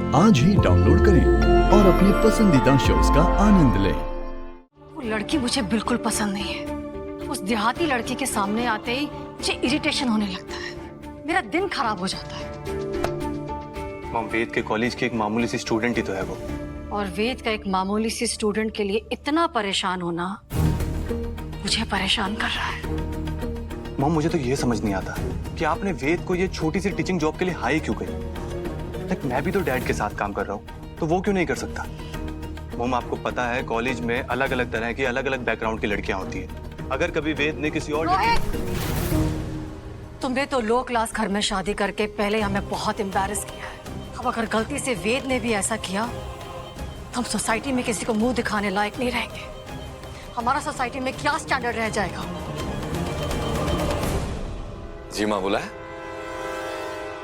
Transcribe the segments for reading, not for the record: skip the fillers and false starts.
आज ही डाउनलोड करें और अपने पसंदीदा शोज का आनंद लें। वो लड़की मुझे बिल्कुल पसंद नहीं है। उस देहाती लड़की के सामने आते ही मुझे इरिटेशन होने लगता है, मेरा दिन खराब हो जाता है। मॉम, वेद के कॉलेज की एक मामूली सी स्टूडेंट ही तो है वो। और वेद का एक मामूली सी स्टूडेंट के लिए इतना परेशान होना मुझे परेशान कर रहा है। मॉम, मुझे तो ये समझ नहीं आता कि आपने वेद को ये छोटी सी टीचिंग जॉब के लिए हाई क्यों करी। लाइक मैं भी तो डैड के साथ काम कर रहा हूँ, तो वो क्यों नहीं कर सकता। मॉम, आपको पता है कॉलेज में अलग अलग तरह की अलग अलग बैकग्राउंड की लड़कियां होती है। अगर कभी वेद ने किसी और तुमने तो लो क्लास घर में शादी करके पहले हमें बहुत एम्बैरेस किया है। अब अगर गलती से वेद ने भी ऐसा किया तो हम सोसाइटी में किसी को मुंह दिखाने लायक नहीं रहेंगे। हमारा सोसाइटी में क्या स्टैंडर्ड रह जाएगा। जी माँ, बोला है।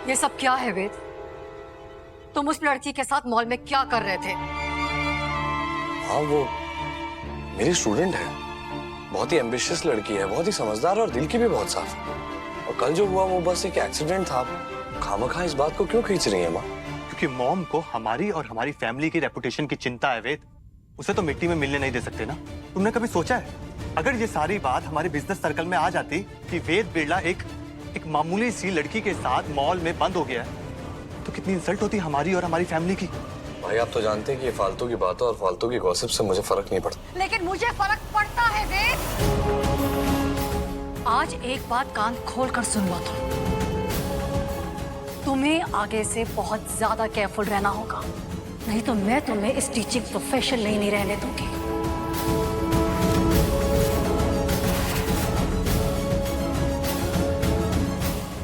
ये सब क्या है वेद? तुम उस लड़की के साथ मॉल में क्या कर रहे थे? हाँ, वो मेरी स्टूडेंट है, बहुत ही एम्बिशियस लड़की है, बहुत ही समझदार और दिल की भी बहुत साफ है। और कल जो हुआ वो बस एक एक्सीडेंट था। खामखा इस बात को क्यों खींच रही है माँ? क्योंकि मॉम को हमारी और हमारी फैमिली की रेपुटेशन की चिंता है वेद। उसे तो मिट्टी में मिलने नहीं दे सकते ना। तुमने कभी सोचा है अगर ये सारी बात हमारे बिजनेस सर्कल में आ जाती कि वेद बिरला एक मामूली सी लड़की के साथ मॉल में बंद हो गया है, तो कितनी इंसल्ट होती हमारी और हमारी फैमिली की। भाई, आप तो जानते हैं कि ये फालतू की बातों और फालतू की गॉसिप से मुझे फर्क नहीं पड़ता। लेकिन मुझे फर्क पड़ता है वेद। आज एक बात कान खोल कर सुन लो तुम्हें आगे से बहुत ज्यादा केयरफुल रहना होगा, नहीं तो मैं तुम्हें इस टीचिंग प्रोफेशन में ही नहीं रहने दूंगी।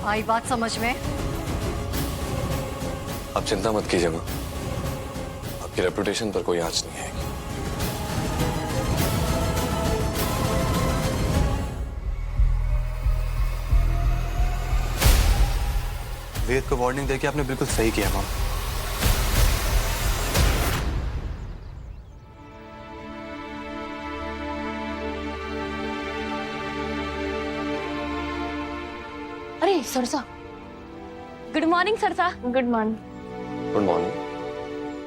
आई बात समझ में? आप चिंता मत कीजिए माँ, आपकी रेपुटेशन पर कोई आंच नहीं आएगी। वेद को वार्निंग देके आपने बिल्कुल सही किया मॉम। अरे Sarsa, good morning Sarsa. Good morning. Good morning.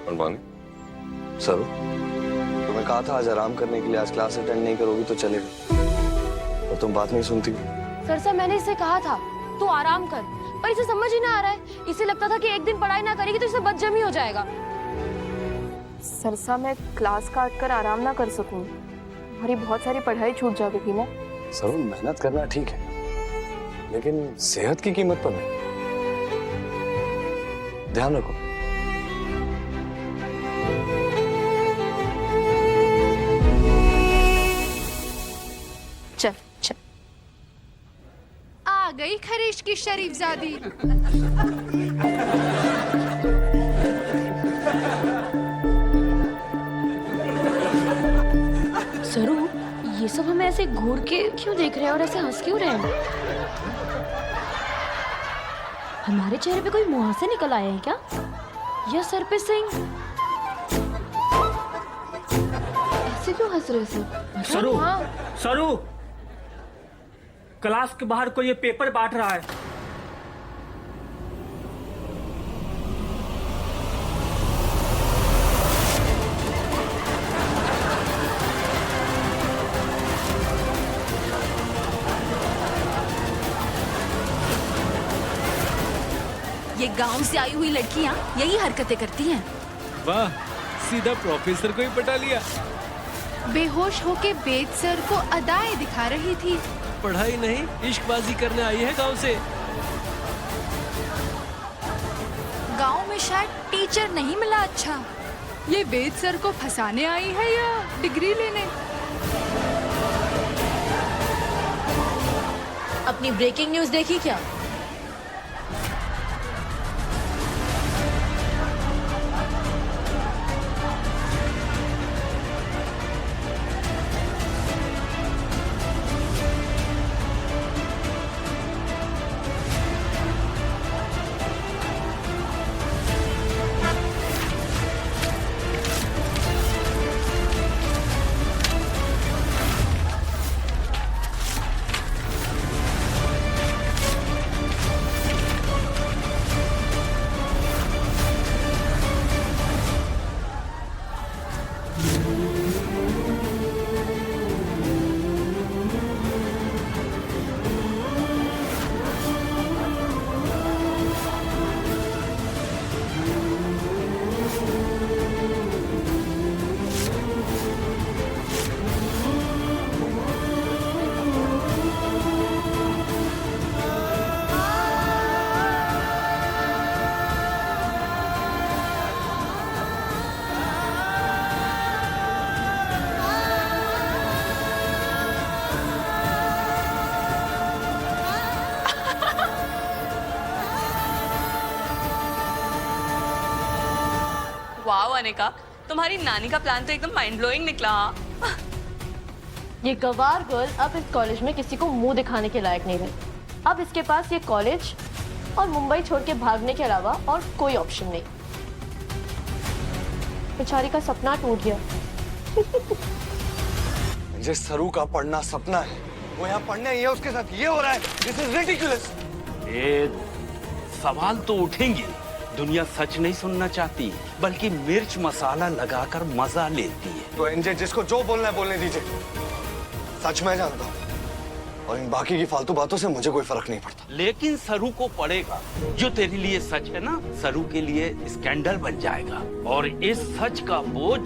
Good morning. Sir, तुम्हें कहा था आज आराम करने के लिए, आज क्लास अटेंड नहीं करोगी तो चलेगा, और तुम बात नहीं सुनती। सरसा, मैंने इसे कहा था तू आराम कर, पर इसे समझ ही ना आ रहा है। इसे लगता था कि एक दिन पढ़ाई ना करेगी तो इसे बदजमी हो जाएगा। सरसा, मैं क्लास काट कर आराम ना कर सकूं, हमारी बहुत सारी पढ़ाई छूट जाएगी ना। सर, मेहनत करना ठीक है, लेकिन सेहत की कीमत पर नहीं। ध्यान रखो। चल चल। आ गई खरीश की शरीफजादी। सरू, ये सब हमें ऐसे घूर के क्यों देख रहे हैं और ऐसे हंस क्यों रहे हैं? हमारे चेहरे पे कोई मुहासे निकल आए हैं क्या, या सर पे सिंह? ऐसे क्यों हंस रहे सब? सरू, सरू, क्लास के बाहर कोई ये पेपर बांट रहा है। ये गांव से आई हुई लड़कियां यही हरकतें करती हैं। वाह, सीधा प्रोफेसर को ही पटा लिया। बेहोश होके वेद सर को अदाएं दिखा रही थी। पढ़ाई नहीं, इश्कबाजी करने आई है गांव से। गांव में शायद टीचर नहीं मिला। अच्छा, ये वेद सर को फंसाने आई है या डिग्री लेने? अपनी ब्रेकिंग न्यूज देखी क्या? वाओ अनिका, तुम्हारी नानी का प्लान तो एकदम माइंड ब्लोइंग निकला। हाँ। ये गवार गर्ल अब इस कॉलेज में किसी को मुंह दिखाने के लायक नहीं रही। अब इसके पास ये कॉलेज और मुंबई छोड़ के भागने के अलावा और कोई ऑप्शन नहीं। बेचारी का सपना टूट गया। मुझे सरू का पढ़ना सपना है, वो यहाँ पढ़ने आई है, उसके साथ ये हो रहा है। This is ridiculous. सवाल तो उठेंगे। दुनिया सच नहीं सुनना चाहती, बल्कि मिर्च मसाला लगाकर मजा लेती है। तो एनजे जिसको जो बोलना है बोलने दीजिए। सच मैं जानता हूँ और इन बाकी की फालतू बातों से मुझे कोई फर्क नहीं पड़ता। लेकिन सरू को पड़ेगा। जो तेरे लिए सच है ना, सरू के लिए स्कैंडल बन जाएगा और इस सच का बोझ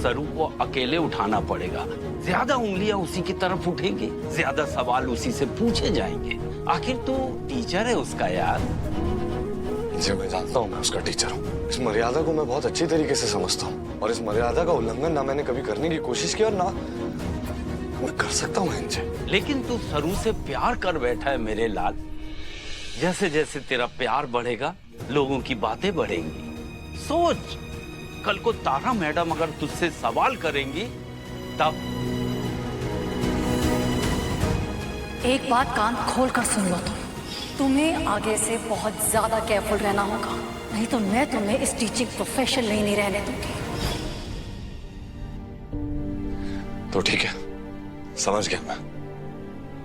सरू को अकेले उठाना पड़ेगा। ज्यादा उंगलियां उसी की तरफ उठेंगी, ज्यादा सवाल उसी से पूछे जाएंगे। आखिर तू टीचर है उसका यार। जी मैं जानता हूँ, मैं उसका टीचर हूँ। इस मर्यादा को मैं बहुत अच्छी तरीके से समझता हूँ और इस मर्यादा का उल्लंघन ना मैंने कभी करने की कोशिश की और ना मैं कर सकता हूँ इनसे। लेकिन तू सरू से प्यार कर बैठा है मेरे लाल। जैसे जैसे तेरा प्यार बढ़ेगा, लोगों की बातें बढ़ेंगी। सोच, कल को तारा मैडम अगर तुझसे सवाल करेंगी तब। एक बात कान खोल कर सुन लो तुम्हें आगे से बहुत ज्यादा केयरफुल रहना होगा, नहीं तो मैं तुम्हें इस टीचिंग प्रोफेशन में ही नहीं रहने दूंगी। तो ठीक है, समझ गया मैं।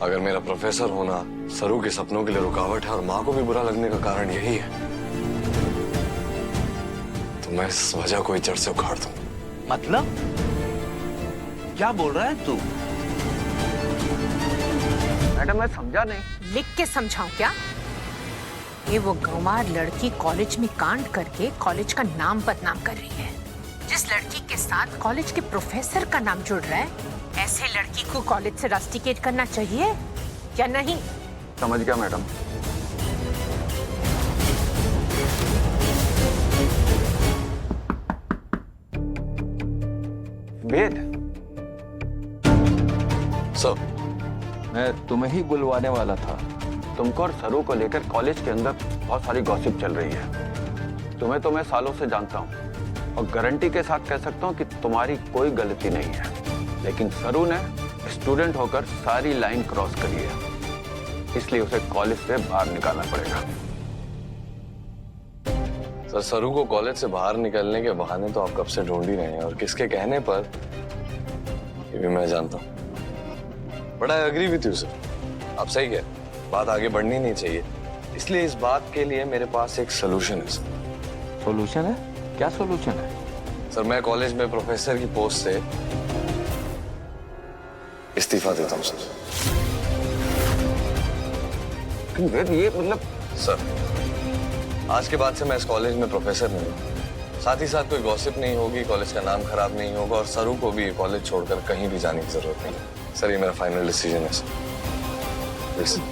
अगर मेरा प्रोफेसर होना सरू के सपनों के लिए रुकावट है और माँ को भी बुरा लगने का कारण यही है, तो मैं इस वजह को ही जड़ से उखाड़ दूं। मतलब क्या बोल रहा है तू? मैडम मैं समझा नहीं। लिख के समझाऊं क्या? ये वो गंवार लड़की कॉलेज में कांड करके कॉलेज का नाम बदनाम कर रही है। जिस लड़की के साथ कॉलेज के प्रोफेसर का नाम जुड़ रहा है, ऐसे लड़की को कॉलेज से रस्टिकेट करना चाहिए या नहीं? समझ गया मैडम। वेद सर, मैं तुम्हें ही बुलवाने वाला था। तुमको और सरू को लेकर कॉलेज के अंदर बहुत सारी गॉसिप चल रही है। तुम्हें तो मैं सालों से जानता हूँ और गारंटी के साथ कह सकता हूँ कि तुम्हारी कोई गलती नहीं है, लेकिन सरू ने स्टूडेंट होकर सारी लाइन क्रॉस करी है, इसलिए उसे कॉलेज से बाहर निकालना पड़ेगा। सर, सरू को कॉलेज से बाहर निकलने के बहाने तो आप कब से ढूंढ ही रहे हैं और किसके कहने पर, ये भी मैं जानता हूँ। But I agree with you sir, आप सही कह, बात आगे बढ़नी नहीं चाहिए। इसलिए इस बात के लिए मेरे पास एक सोल्यूशन है सर। सोल्यूशन है? क्या सोल्यूशन है? सर, मैं कॉलेज में प्रोफेसर की पोस्ट से इस्तीफा देता हूँ सर। वेद ये मतलब? सर, आज के बाद से मैं इस कॉलेज में प्रोफेसर नहीं हूँ। साथ ही साथ कोई गॉसिप नहीं होगी, कॉलेज का नाम खराब नहीं होगा और सरू को भी कॉलेज छोड़कर कहीं भी जाने की जरूरत नहीं है। सर, ये मेरा फाइनल डिसीजन है सर।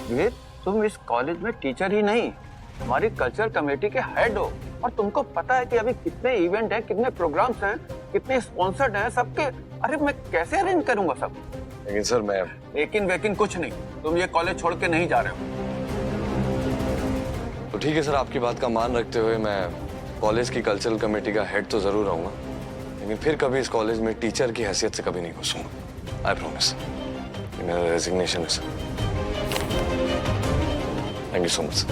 वेद, तुम इस कॉलेज में टीचर ही नहीं, हमारी कल्चर कमेटी के हेड हो और तुमको पता है कि अभी कितने इवेंट हैं, कितने प्रोग्राम्स हैं, कितने स्पॉन्सर्ड हैं सबके। अरे मैं कैसे अरेंज करूंगा सब? लेकिन सर मैं लेकिन कुछ नहीं, तुम ये कॉलेज छोड़ के नहीं जा रहे हो। तो ठीक है सर, आपकी बात का मान रखते हुए मैं कॉलेज की कल्चरल कमेटी का हेड तो जरूर रहूंगा, लेकिन फिर कभी इस कॉलेज में टीचर की हैसियत से कभी नहीं घुसूंगा। I promise. ये मेरा रेजिग्नेशन है sir. Thank you so much sir.